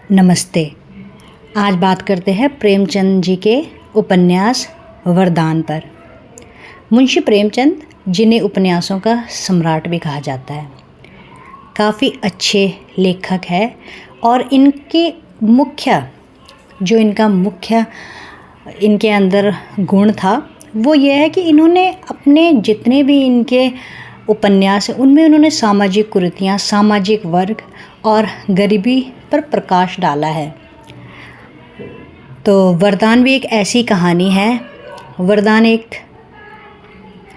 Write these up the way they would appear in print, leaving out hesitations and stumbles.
नमस्ते। आज बात करते हैं प्रेमचंद जी के उपन्यास वरदान पर। मुंशी प्रेमचंद, जिन्हें उपन्यासों का सम्राट भी कहा जाता है, काफ़ी अच्छे लेखक हैं और इनका मुख्य इनके अंदर गुण था वो ये है कि इन्होंने अपने जितने भी इनके उपन्यास हैं उनमें उन्होंने सामाजिक कुरीतियाँ, सामाजिक वर्ग और गरीबी पर प्रकाश डाला है। तो वरदान भी एक ऐसी कहानी है। वरदान एक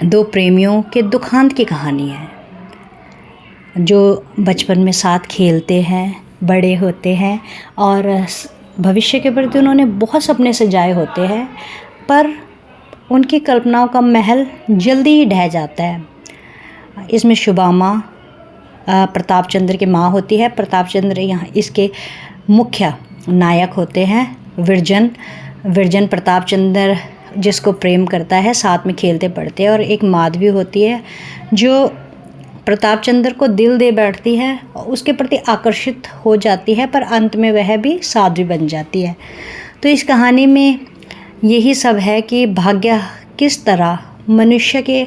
दो प्रेमियों के दुखांत की कहानी है, जो बचपन में साथ खेलते हैं, बड़े होते हैं और भविष्य के प्रति उन्होंने बहुत सपने सजाए होते हैं, पर उनकी कल्पनाओं का महल जल्दी ही ढह जाता है। इसमें शुभामा प्रताप चंद्र की माँ होती है। प्रताप चंद्र यहाँ इसके मुख्य नायक होते हैं। विरजन प्रताप चंद्र जिसको प्रेम करता है, साथ में खेलते पढ़ते हैं। और एक माधवी होती है जो प्रताप चंद्र को दिल दे बैठती है, उसके प्रति आकर्षित हो जाती है, पर अंत में वह भी साध्वी बन जाती है। तो इस कहानी में यही सब है कि भाग्य किस तरह मनुष्य के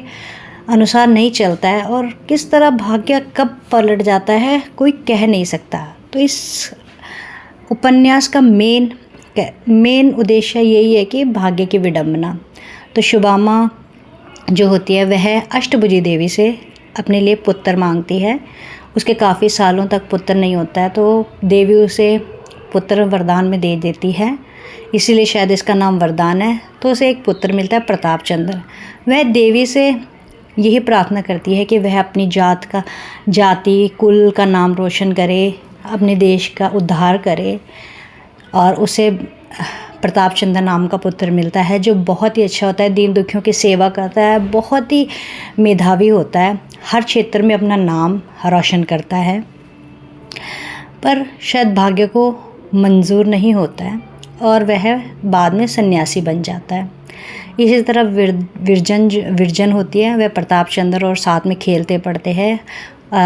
अनुसार नहीं चलता है और किस तरह भाग्य कब पलट जाता है कोई कह नहीं सकता। तो इस उपन्यास का मेन उद्देश्य यही है कि भाग्य की विडंबना। तो शुभामा जो होती है वह अष्टभुजी देवी से अपने लिए पुत्र मांगती है। उसके काफ़ी सालों तक पुत्र नहीं होता है, तो देवी उसे पुत्र वरदान में दे देती है, इसीलिए शायद इसका नाम वरदान है। तो उसे एक पुत्र मिलता है, प्रताप चंद्र। वह देवी से यही प्रार्थना करती है कि वह अपनी जाति कुल का नाम रोशन करे, अपने देश का उद्धार करे। और उसे प्रताप चंद्र नाम का पुत्र मिलता है जो बहुत ही अच्छा होता है, दीन दुखियों की सेवा करता है, बहुत ही मेधावी होता है, हर क्षेत्र में अपना नाम रोशन करता है। पर शायद भाग्य को मंजूर नहीं होता है और वह बाद में सन्यासी बन जाता है। इसी तरह विरजन होती है, वह प्रताप चंद्र और साथ में खेलते पढ़ते हैं,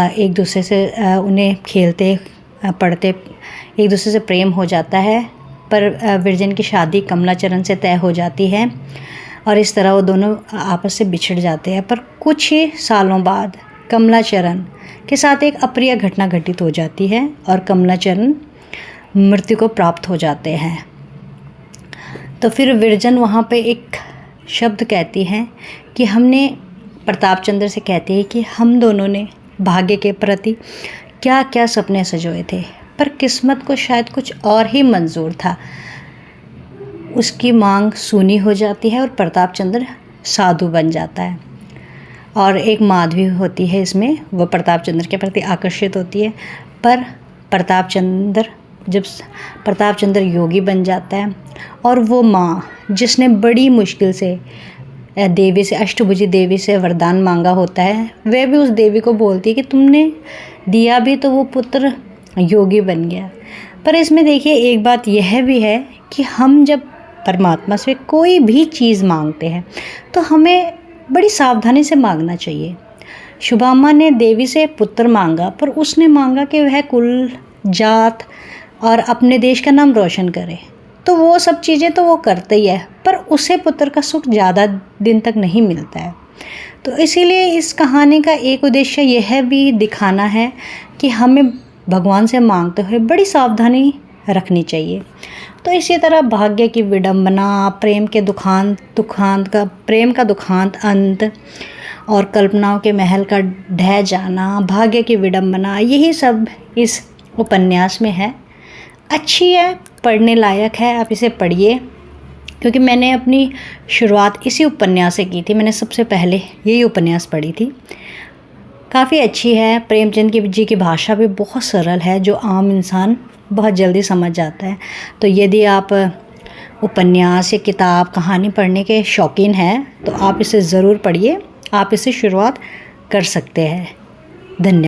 एक दूसरे से उन्हें खेलते पढ़ते एक दूसरे से प्रेम हो जाता है। पर विरजन की शादी कमलाचरण से तय हो जाती है और इस तरह वो दोनों आपस से बिछड़ जाते हैं। पर कुछ ही सालों बाद कमलाचरण के साथ एक अप्रिय घटना घटित हो जाती है और कमलाचरण मृत्यु को प्राप्त हो जाते हैं। तो फिर विरजन वहाँ पे एक शब्द कहती हैं कि हमने प्रताप चंद्र से कहती है कि हम दोनों ने भाग्य के प्रति क्या क्या सपने सजोए थे, पर किस्मत को शायद कुछ और ही मंजूर था। उसकी मांग सूनी हो जाती है और प्रताप चंद्र साधु बन जाता है। और एक माधवी होती है इसमें, वह प्रताप चंद्र के प्रति आकर्षित होती है, पर जब प्रताप चंद्र योगी बन जाता है और वो माँ जिसने बड़ी मुश्किल से देवी से, अष्टभुजी देवी से वरदान मांगा होता है, वह भी उस देवी को बोलती है कि तुमने दिया भी तो वो पुत्र योगी बन गया। पर इसमें देखिए एक बात यह भी है कि हम जब परमात्मा से कोई भी चीज़ मांगते हैं तो हमें बड़ी सावधानी से मांगना चाहिए। शुभामा ने देवी से पुत्र मांगा, पर उसने मांगा कि वह कुल, जात और अपने देश का नाम रोशन करे। तो वो सब चीज़ें तो वो करते ही है, पर उसे पुत्र का सुख ज़्यादा दिन तक नहीं मिलता है। तो इसीलिए इस कहानी का एक उद्देश्य यह भी दिखाना है कि हमें भगवान से मांगते हुए बड़ी सावधानी रखनी चाहिए। तो इसी तरह भाग्य की विडंबना, प्रेम का दुखांत अंत और कल्पनाओं के महल का ढह जाना, भाग्य की विडंबना, यही सब इस उपन्यास में है। अच्छी है, पढ़ने लायक है, आप इसे पढ़िए। क्योंकि मैंने अपनी शुरुआत इसी उपन्यास से की थी, मैंने सबसे पहले यही उपन्यास पढ़ी थी। काफ़ी अच्छी है। प्रेमचंद जी की भाषा भी बहुत सरल है, जो आम इंसान बहुत जल्दी समझ जाता है। तो यदि आप उपन्यास या किताब, कहानी पढ़ने के शौकीन हैं तो आप इसे ज़रूर पढ़िए। आप इसे शुरुआत कर सकते हैं। धन्यवाद।